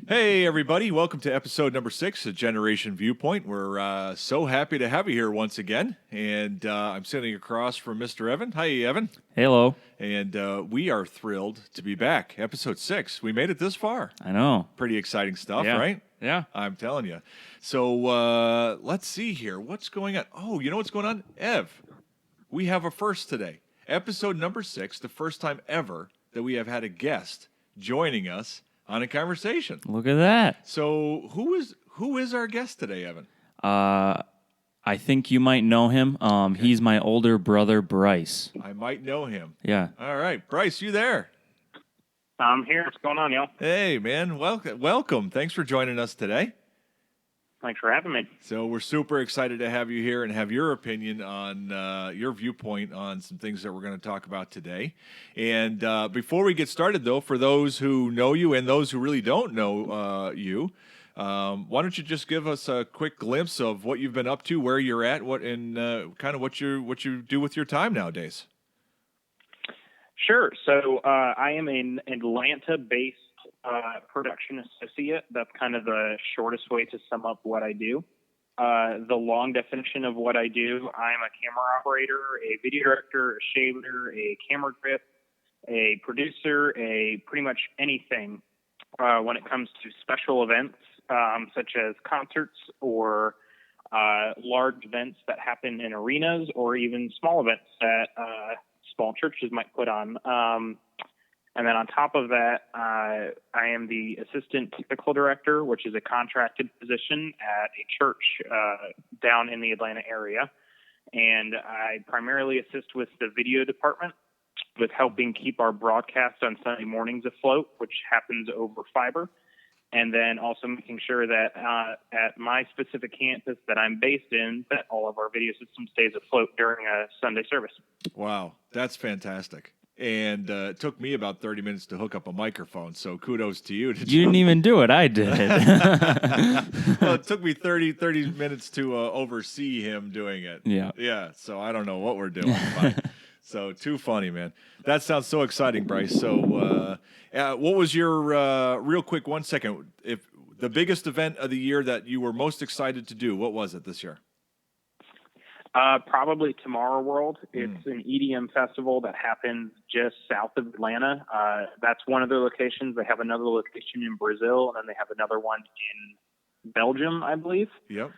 Hey, everybody. Welcome to episode number 6 of Generation Viewpoint. We're so happy to have you here once again. And I'm sitting across from Mr. Evan. Hi, Evan. Hello. And we are thrilled to be back. Episode 6. We made it this far. I know. Pretty exciting stuff, Yeah. right? Yeah. I'm telling you. So let's see here. What's going on? Oh, you know what's going on? Ev, we have a first today. Episode number 6, the first time ever that we have had a guest joining us on a conversation. Look at that. So who is our guest today, Evan? I think you might know him. He's my older brother, Bryce. I might know him. Yeah. All right, Bryce, you there? I'm here. What's going on, y'all? Hey, man, welcome. Thanks for joining us today. Thanks for having me. So we're super excited to have you here and have your opinion on your viewpoint on some things that we're going to talk about today. And before we get started, though, for those who know you and those who really don't know you, why don't you just give us a quick glimpse of what you've been up to, where you're at, kind of what you do with your time nowadays? Sure. So I am an Atlanta-based production associate. That's kind of the shortest way to sum up what I do. The long definition of what I do, I'm a camera operator, a video director, a shader, a camera grip, a producer, a pretty much anything when it comes to special events such as concerts or large events that happen in arenas or even small events that small churches might put on. And then on top of that, I am the assistant technical director, which is a contracted position at a church down in the Atlanta area. And I primarily assist with the video department with helping keep our broadcast on Sunday mornings afloat, which happens over fiber. And then also making sure that at my specific campus that I'm based in, that all of our video system stays afloat during a Sunday service. Wow, that's fantastic. And it took me about 30 minutes to hook up a microphone, so kudos to you. You didn't even do it. I did. Well, it took me 30 minutes to oversee him doing it. Yeah. Yeah, so I don't know what we're doing. But, so too funny, man. That sounds so exciting, Bryce. So what was your, real quick, 1 second, if the biggest event of the year that you were most excited to do, what was it this year? Probably Tomorrow World. It's an EDM festival that happens just south of Atlanta. That's one of their locations. They have another location in Brazil, and then they have another one in Belgium, I believe. Yep.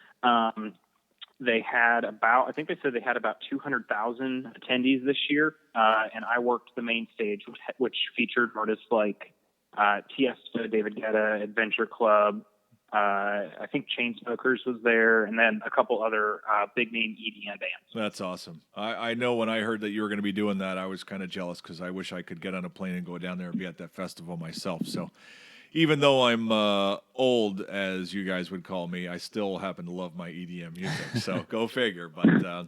They had I think they said they had about 200,000 attendees this year, and I worked the main stage, which featured artists like Tiesto, David Guetta, Adventure Club, I think Chainsmokers was there, and then a couple other big-name EDM bands. That's awesome. I know when I heard that you were going to be doing that, I was kind of jealous because I wish I could get on a plane and go down there and be at that festival myself. So even though I'm old, as you guys would call me, I still happen to love my EDM music. So go figure. But all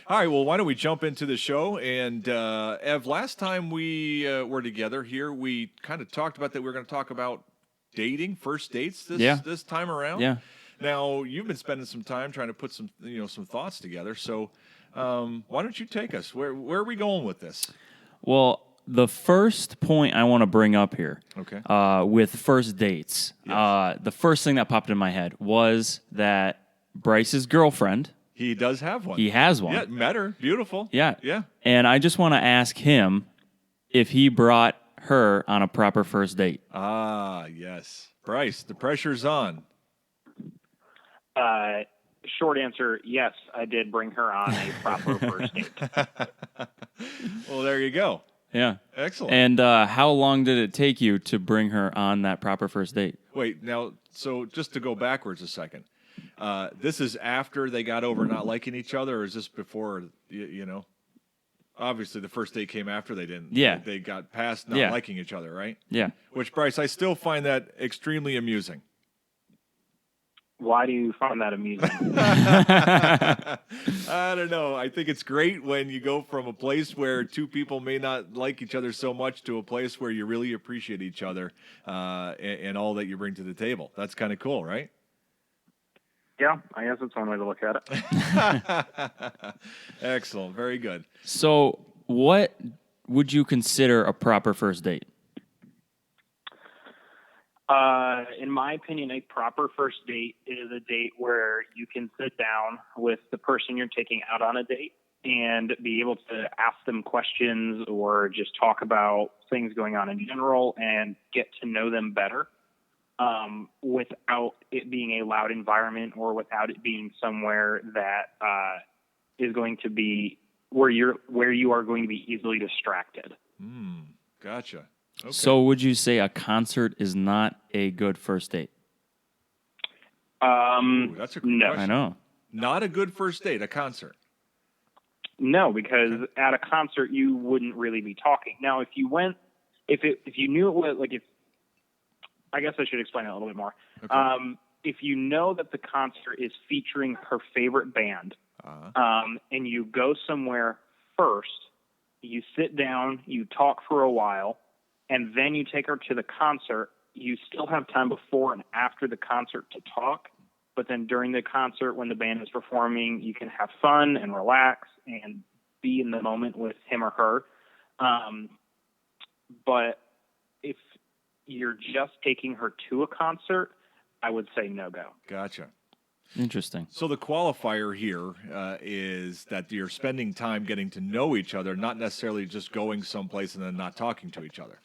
right, well, why don't we jump into the show? And Ev, last time we were together here, we kind of talked about that we were going to talk about dating, first dates this time around. Yeah. Now, you've been spending some time trying to put some thoughts together. So why don't you take us? Where are we going with this? Well, the first point I want to bring up here, Okay. with first dates, Yes. the first thing that popped in my head was that Bryce's girlfriend, He does have one. he has one. Yeah, met her. Beautiful. Yeah. Yeah. And I just want to ask him if he brought her on a proper first date. Ah, yes. Bryce, the pressure's on. Short answer, yes, I did bring her on a proper first date. Well, there you go. Yeah. Excellent. And how long did it take you to bring her on that proper first date? Wait, now, so just to go backwards a second, this is after they got over not liking each other, or is this before, Obviously, the first date came after they didn't. Yeah. They got past not liking each other, right? Yeah. Which, Bryce, I still find that extremely amusing. Why do you find that amusing? I don't know. I think it's great when you go from a place where two people may not like each other so much to a place where you really appreciate each other and all that you bring to the table. That's kind of cool, right? Yeah, I guess that's one way to look at it. Excellent. Very good. So what would you consider a proper first date? In my opinion, a proper first date is a date where you can sit down with the person you're taking out on a date and be able to ask them questions or just talk about things going on in general and get to know them better, without it being a loud environment or without it being somewhere that is going to be where you are going to be easily distracted. Gotcha. Okay. So would you say a concert is not a good first date? Ooh, that's a good No. question. I know. Not a good first date, a concert. No, because at a concert you wouldn't really be talking. Now, if you knew it was like, I guess I should explain it a little bit more. Okay. If you know that the concert is featuring her favorite band, and you go somewhere first, you sit down, you talk for a while, and then you take her to the concert, you still have time before and after the concert to talk. But then during the concert, when the band is performing, you can have fun and relax and be in the moment with him or her. But if you're just taking her to a concert, I would say no go. Gotcha. Interesting. So the qualifier here is that you're spending time getting to know each other, not necessarily just going someplace and then not talking to each other.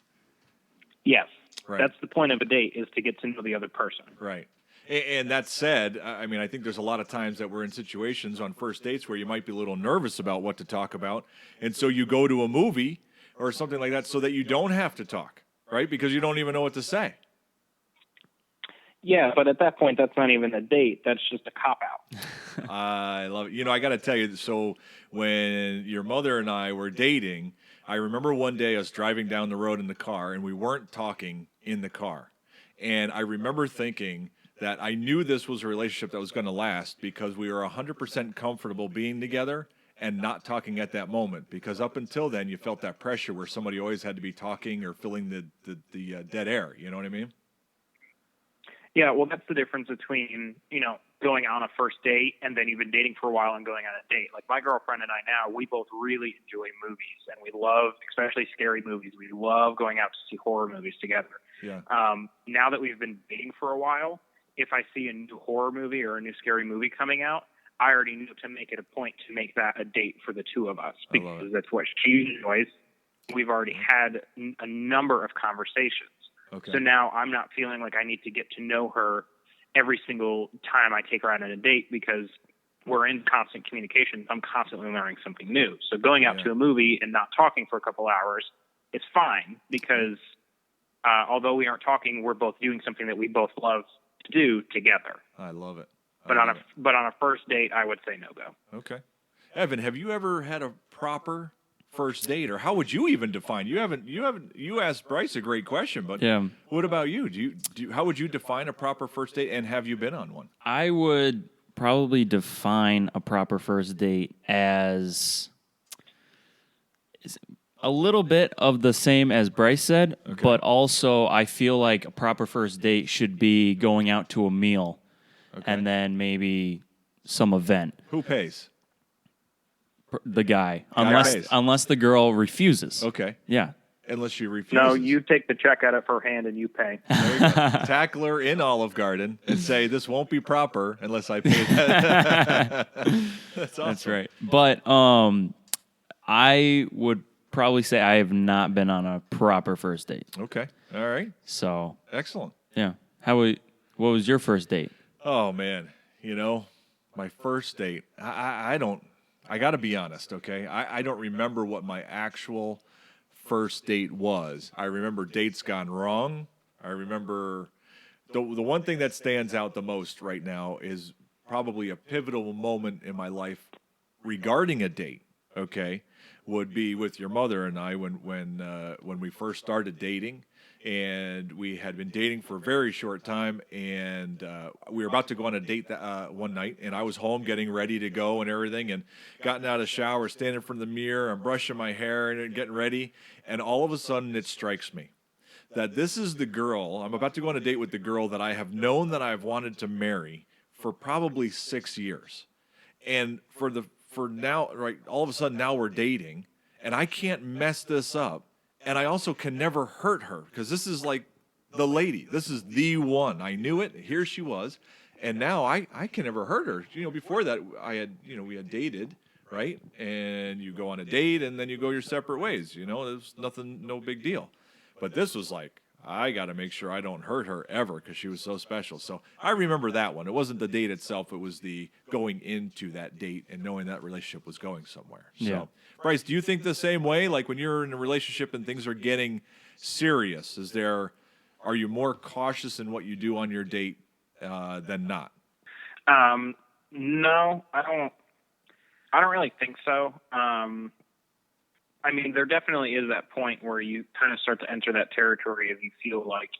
Yes. Right. That's the point of a date, is to get to know the other person. Right. And that said, I mean, I think there's a lot of times that we're in situations on first dates where you might be a little nervous about what to talk about. And so you go to a movie or something like that so that you don't have to talk, right? Because you don't even know what to say. Yeah, but at that point, that's not even a date. That's just a cop-out. I love it. You know, I got to tell you, so when your mother and I were dating, I remember one day us driving down the road in the car, and we weren't talking in the car. And I remember thinking that I knew this was a relationship that was going to last because we were 100% comfortable being together and not talking at that moment. Because up until then, you felt that pressure where somebody always had to be talking or filling the dead air. You know what I mean? Yeah, well, that's the difference between, going on a first date and then you've been dating for a while and going on a date. Like my girlfriend and I now, we both really enjoy movies, and we love, especially scary movies. We love going out to see horror movies together. Yeah. Now that we've been dating for a while, if I see a new horror movie or a new scary movie coming out, I already knew to make it a point to make that a date for the two of us, because that's what she enjoys. We've already had a number of conversations. Okay. So now I'm not feeling like I need to get to know her every single time I take her out on a date, because we're in constant communication. I'm constantly learning something new. So going out to a movie and not talking for a couple hours is fine, because although we aren't talking, we're both doing something that we both love to do together. I love it. But on a first date, I would say no go. Okay. Evan, have you ever had a proper first date, or how would you even define? You asked Bryce a great question, but Yeah. what about you? How would you define a proper first date, and have you been on one? I would probably define a proper first date as a little bit of the same as Bryce said, but also I feel like a proper first date should be going out to a meal and then maybe some event. Who pays? The guy, pays. unless the girl refuses. Okay. Yeah. Unless she refuses. No, you take the check out of her hand and you pay. There you go. Tackle her in Olive Garden and say, this won't be proper unless I pay that. That's awesome. That's right. But I would probably say I have not been on a proper first date. Okay. All right. So, Excellent. yeah. What was your first date? Oh, man. My first date, I got to be honest, okay? I don't remember what my actual first date was. I remember dates gone wrong. I remember the one thing that stands out the most right now is probably a pivotal moment in my life regarding a date, okay, would be with your mother and I when we first started dating. And we had been dating for a very short time, and we were about to go on a date one night, and I was home getting ready to go and everything, and gotten out of the shower, standing in front of the mirror, I'm brushing my hair and getting ready, and all of a sudden it strikes me that this is the girl, I'm about to go on a date with the girl that I have known that I've wanted to marry for probably 6 years. And for now, right, all of a sudden now we're dating, and I can't mess this up. And I also can never hurt her, because this is like the lady. This is the one. I knew it. Here she was. And now I can never hurt her. Before that we had dated, right? And you go on a date and then you go your separate ways. There's nothing, no big deal. But this was like, I got to make sure I don't hurt her ever because she was so special. So I remember that one. It wasn't the date itself. It was the going into that date and knowing that relationship was going somewhere. So, Yeah. Bryce, do you think the same way? Like when you're in a relationship and things are getting serious, are you more cautious in what you do on your date than not? No, I don't really think so. I mean, there definitely is that point where you kind of start to enter that territory of you feel like,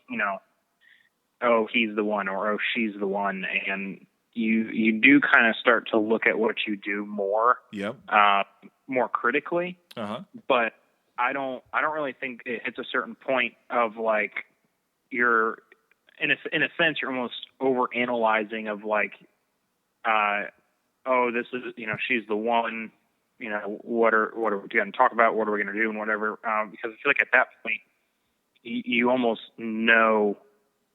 oh, he's the one or oh, she's the one. And you do kind of start to look at what you do more, Yep. More critically. Uh-huh. But I don't really think it hits a certain point of like you're in a sense you're almost over analyzing of like, oh, this is, she's the one. What are we going to talk about? What are we going to do and whatever? Because I feel like at that point, you almost know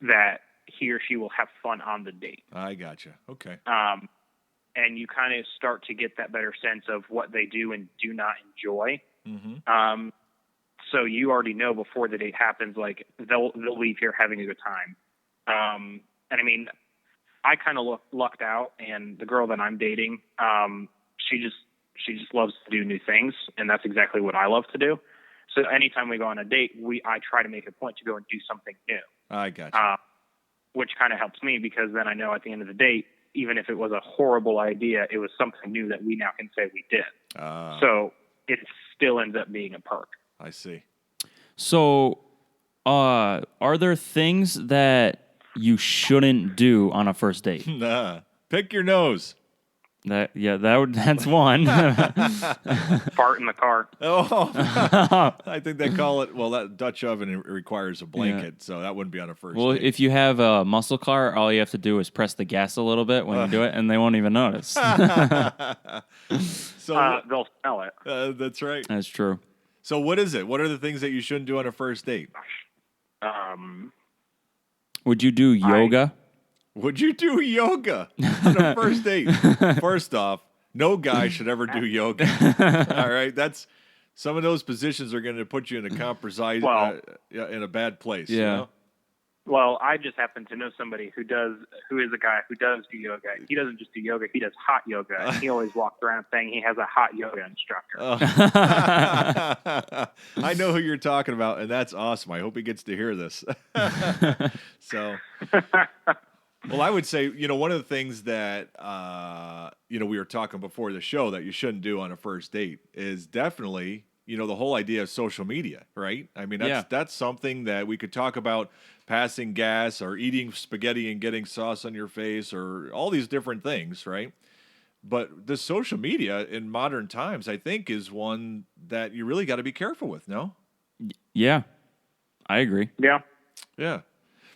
that he or she will have fun on the date. I gotcha. Okay. And you kind of start to get that better sense of what they do and do not enjoy. Mm-hmm. So you already know before the date happens, like they'll leave here having a good time. And I mean, I kind of lucked out, and the girl that I'm dating, she just loves to do new things, and that's exactly what I love to do. So anytime we go on a date, I try to make a point to go and do something new. I gotcha. Which kind of helps me because then I know at the end of the date, even if it was a horrible idea, it was something new that we now can say we did. So it still ends up being a perk. I see. So, are there things that you shouldn't do on a first date? Nah. Pick your nose. That's one. Fart in the car. Oh, I think they call it. Well, that Dutch oven requires a blanket, so that wouldn't be on a first Well, date. if you have a muscle car, all you have to do is press the gas a little bit when you do it, and they won't even notice. So They'll smell it. that's right. That's true. So what is it? What are the things that you shouldn't do on a first date? Would you do yoga? Would you do yoga on a first date? First off, no guy should ever do yoga. All right, that's some of those positions are going to put you in a in a bad place. Yeah. Well, I just happen to know somebody who is a guy who does do yoga. He doesn't just do yoga; he does hot yoga. And he always walks around saying he has a hot yoga instructor. I know who you're talking about, and that's awesome. I hope he gets to hear this. So. Well, I would say, one of the things that, we were talking before the show that you shouldn't do on a first date is definitely, the whole idea of social media, right? I mean, that's something that we could talk about, passing gas or eating spaghetti and getting sauce on your face or all these different things, right? But the social media in modern times, I think, is one that you really got to be careful with, no? Yeah, I agree. Yeah. Yeah.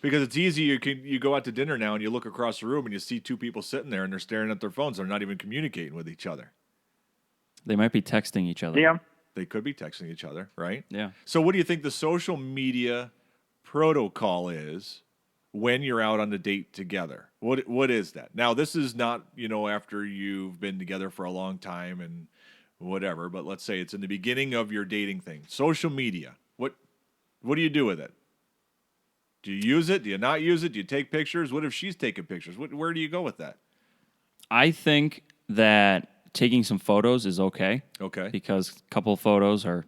Because it's easy, you go out to dinner now and you look across the room and you see two people sitting there and they're staring at their phones. They're not even communicating with each other. They might be texting each other. Yeah. They could be texting each other, right? Yeah. So what do you think the social media protocol is when you're out on the date together? What is that? Now, this is not, after you've been together for a long time and whatever, but let's say it's in the beginning of your dating thing. Social media. What do you do with it? Do you use it? Do you not use it? Do you take pictures? What if she's taking pictures? Where do you go with that? I think that taking some photos is okay. Okay. Because a couple of photos are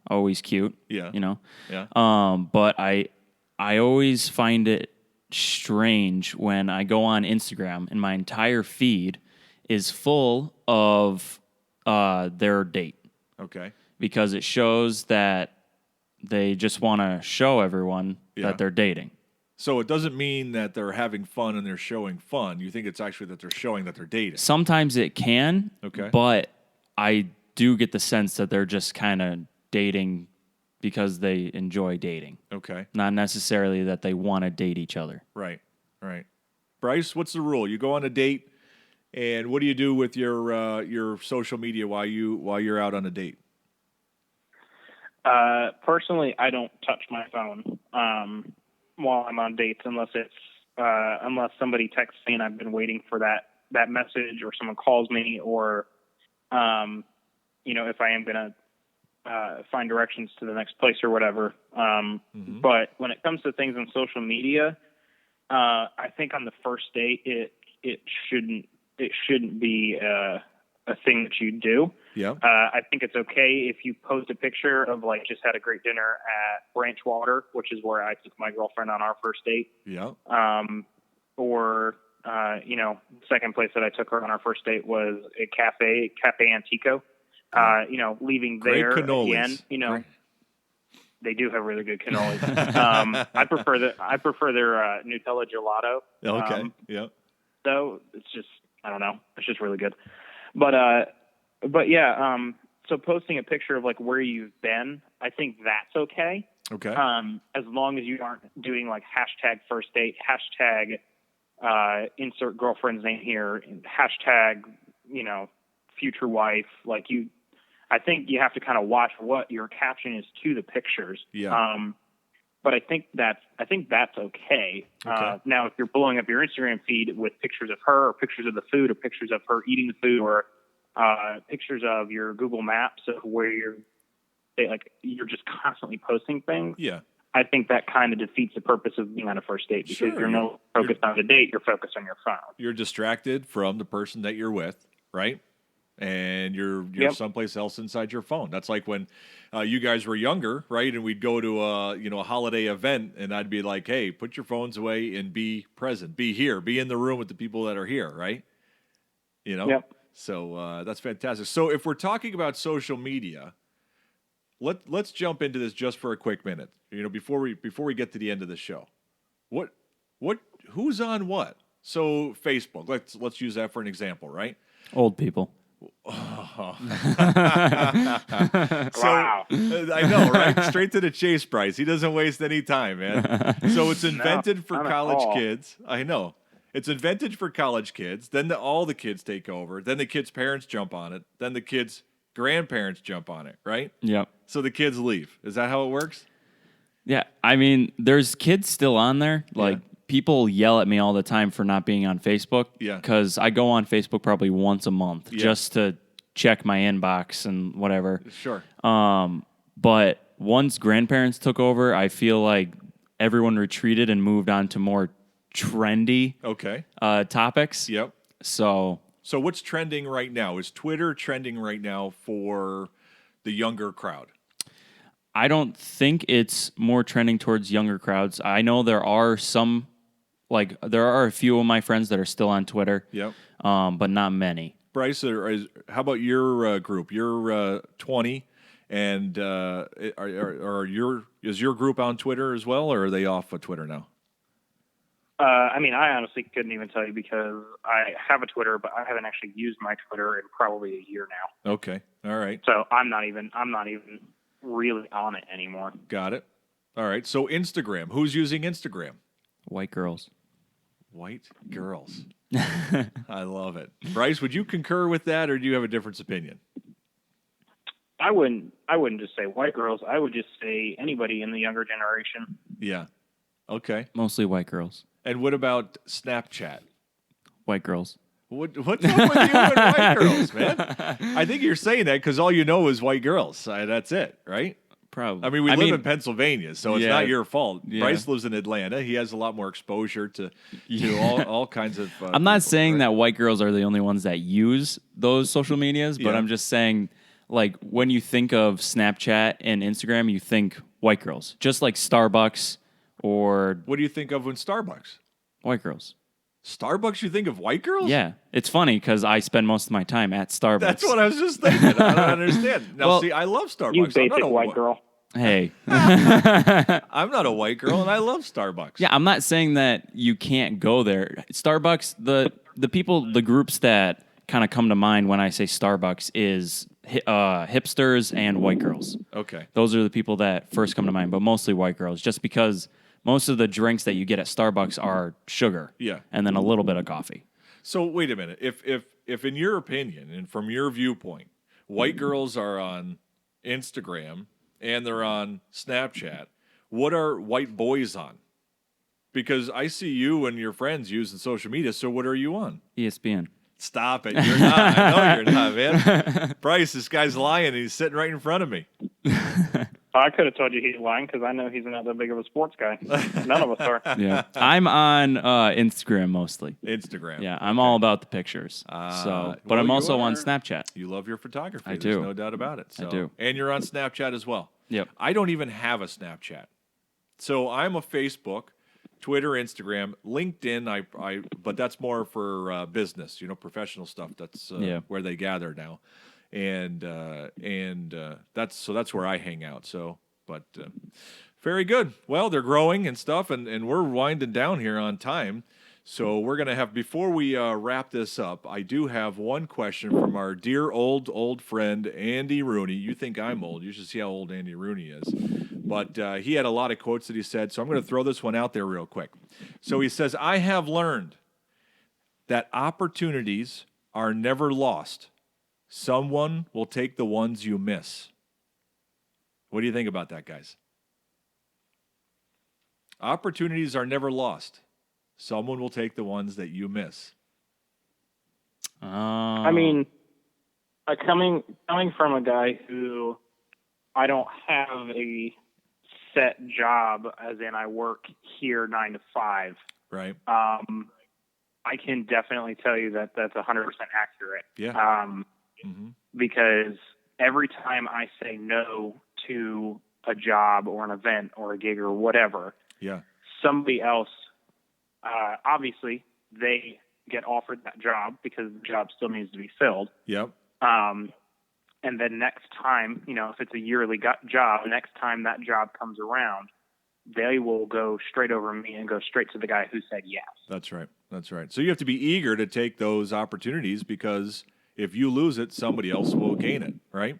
always cute. Yeah. Yeah. But I always find it strange when I go on Instagram and my entire feed is full of their date. Okay. Because it shows that they just want to show everyone that they're dating. So it doesn't mean that they're having fun and they're showing fun. You think it's actually that they're showing that they're dating. Sometimes it can, okay, but I do get the sense that they're just kind of dating because they enjoy dating. Okay. Not necessarily that they want to date each other. Right. Bryce, what's the rule? You go on a date, and what do you do with your social media while you're out on a date? Personally, I don't touch my phone. while I'm on dates unless somebody texts me and I've been waiting for that message, or someone calls me, or if I am gonna find directions to the next place or whatever. But when it comes to things on social media, I think on the first date it shouldn't be a thing that you do. Yeah. I think it's okay if you post a picture of like just had a great dinner at Branch Water, which is where I took my girlfriend on our first date. Yeah. Or second place that I took her on our first date was a Cafe Antico. Leaving Great there cannolis. again, they do have really good cannolis. I prefer their Nutella gelato. Okay. Yeah. So it's just, I don't know, it's just really good. But yeah, so posting a picture of like where you've been, I think that's okay. Okay. As long as you aren't doing like hashtag first date, hashtag insert girlfriend's name here, hashtag, future wife. Like I think you have to kind of watch what your caption is to the pictures. Yeah. But I think that's okay. Now, if you're blowing up your Instagram feed with pictures of her, or pictures of the food, or pictures of her eating the food, or pictures of your Google Maps of where you're just constantly posting things. Yeah. I think that kind of defeats the purpose of being on a first date, because Sure. you're no focused on the date, you're focused on your phone. You're distracted from the person that you're with, right? And you're Yep. someplace else inside your phone. That's like when you guys were younger, right? And we'd go to a holiday event, and I'd be like, "Hey, put your phones away and be present, be here, be in the room with the people that are here," right? Yep. So that's fantastic. So if we're talking about social media, let's jump into this just for a quick minute. Before we get to the end of the show, who's on what? So Facebook, let's use that for an example, right? Old people. Wow. Wow. I know, right? Straight to the chase, Bryce. He doesn't waste any time, man. So it's invented for not at college all. kids. I know. It's invented for college kids. Then all the kids take over. Then the kids' parents jump on it. Then the kids' grandparents jump on it, right? Yep. So the kids leave. Is that how it works? Yeah, I mean, there's kids still on there. Like, people yell at me all the time for not being on Facebook. Yeah. Because I go on Facebook probably once a month just to check my inbox and whatever. Sure. But once grandparents took over, I feel like everyone retreated and moved on to more trendy Okay. topics. Yep. So So what's trending right now? Is Twitter trending right now for the younger crowd? I don't think it's more trending towards younger crowds. I know there are some, there are a few of my friends that are still on Twitter, Yep. but not many. Bryce, how about your group? You're 20, and is your group on Twitter as well, or are they off of Twitter now? I honestly couldn't even tell you, because I have a Twitter, but I haven't actually used my Twitter in probably a year now. Okay, all right, So I'm not even really on it anymore. got it. All right, so Instagram. Who's using Instagram? White girls. White girls. I love it. Bryce, would you concur with that, or do you have a different opinion? I wouldn't just say white girls. I would just say anybody in the younger generation. Yeah. Okay. Mostly white girls. And what about Snapchat? White girls. What's up with you and white girls, man? I think you're saying that because all you know is white girls. That's it, right? Probably. I mean, we live in Pennsylvania, so it's Yeah. not your fault. Yeah. Bryce lives in Atlanta. He has a lot more exposure to all kinds of. I'm not people, saying right? that white girls are the only ones that use those social medias, but Yeah. I'm just saying, when you think of Snapchat and Instagram, you think white girls. Just like Starbucks or What do you think of when Starbucks? white girls. Starbucks, you think of white girls? Yeah. It's funny because I spend most of my time at Starbucks. That's what I was just thinking. I don't understand. Now, Well, see, I love Starbucks. You I'm basic not a white girl. Hey. I'm not a white girl, and I love Starbucks. Yeah, I'm not saying that you can't go there. Starbucks, the groups that kind of come to mind when I say Starbucks is hipsters and white girls. Okay. Those are the people that first come to mind, but mostly white girls, just because most of the drinks that you get at Starbucks are sugar. Yeah. And then a little bit of coffee. So wait a minute. If in your opinion and from your viewpoint, white girls are on Instagram and they're on Snapchat, what are white boys on? Because I see you and your friends using social media. So what are you on? ESPN. Stop it. You're not. I know you're not, man. Bryce, this guy's lying, and he's sitting right in front of me. I could have told you he's lying because I know he's not that big of a sports guy. None of us are. Yeah, I'm on Instagram mostly. Instagram. Yeah, I'm all about the pictures. But well, I'm also you on are. Snapchat. You love your photography. I There's do. no doubt about it. So. I do. And you're on Snapchat as well. Yep. I don't even have a Snapchat. So I'm a Facebook, Twitter, Instagram, LinkedIn. But that's more for business, professional stuff. That's where they gather now, and that's where I hang out. So, but very good. Well, they're growing and stuff, and we're winding down here on time. So we're gonna have, before we wrap this up, I do have one question from our dear old friend Andy Rooney. You think I'm old? You should see how old Andy Rooney is. But he had a lot of quotes that he said, so I'm going to throw this one out there real quick. So he says, I have learned that opportunities are never lost. Someone will take the ones you miss. What do you think about that, guys? Opportunities are never lost. Someone will take the ones that you miss. I mean, coming from a guy who I don't have a set job, as in I work here 9 to 5. Right. I can definitely tell you that that's 100% accurate. Yeah. Because every time I say no to a job or an event or a gig or whatever, somebody else, obviously they get offered that job because the job still needs to be filled. Yep. And then next time, if it's a yearly job, next time that job comes around, they will go straight over me and go straight to the guy who said yes. That's right. That's right. So you have to be eager to take those opportunities, because if you lose it, somebody else will gain it, right?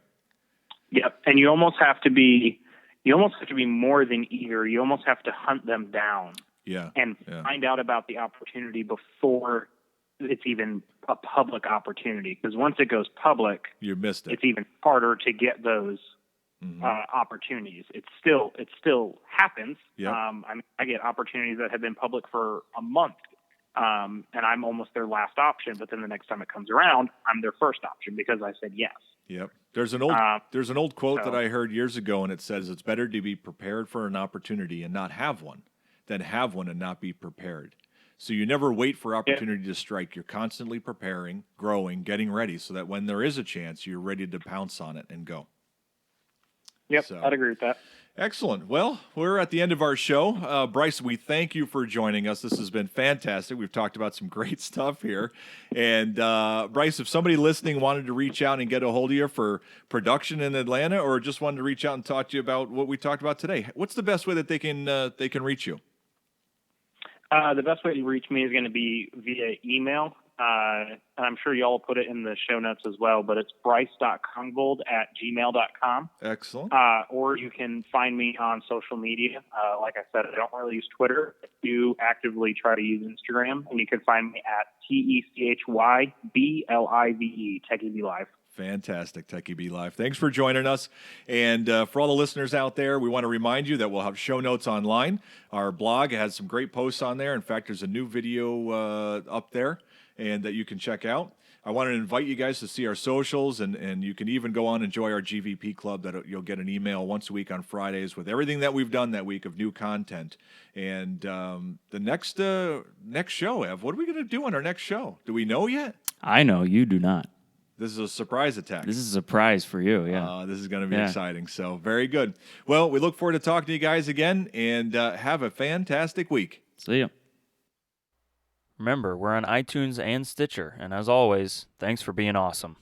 Yep. And you almost have to be more than eager. You almost have to hunt them down. Yeah. And find out about the opportunity before it's even a public opportunity. Because once it goes public, you missed it. It's even harder to get those opportunities. It still happens. Yep. I get opportunities that have been public for a month, and I'm almost their last option. But then the next time it comes around, I'm their first option because I said yes. Yep. There's an old quote that I heard years ago, and it says it's better to be prepared for an opportunity and not have one than have one and not be prepared. So you never wait for opportunity to strike. You're constantly preparing, growing, getting ready, so that when there is a chance, you're ready to pounce on it and go. Yep, So, I'd agree with that. Excellent. Well, we're at the end of our show. Bryce, we thank you for joining us. This has been fantastic. We've talked about some great stuff here. And Bryce, if somebody listening wanted to reach out and get a hold of you for production in Atlanta, or just wanted to reach out and talk to you about what we talked about today, what's the best way that they can reach you? The best way to reach me is going to be via email. And I'm sure y'all will put it in the show notes as well, but it's bryce.kongvold@gmail.com. Excellent. Or you can find me on social media. Like I said, I don't really use Twitter. I do actively try to use Instagram, and you can find me at TECHYBLIVE, Techie Be Live. Fantastic, Techie Be Live. Thanks for joining us. And for all the listeners out there, we want to remind you that we'll have show notes online. Our blog has some great posts on there. In fact, there's a new video up there and that you can check out. I want to invite you guys to see our socials, and you can even go on and enjoy our GVP club. That you'll get an email once a week on Fridays with everything that we've done that week of new content. And the next show, Ev, what are we going to do on our next show? Do we know yet? I know, you do not. This is a surprise attack. This is a surprise for you, yeah. This is going to be exciting. So very good. Well, we look forward to talking to you guys again, and have a fantastic week. See ya. Remember, we're on iTunes and Stitcher, and as always, thanks for being awesome.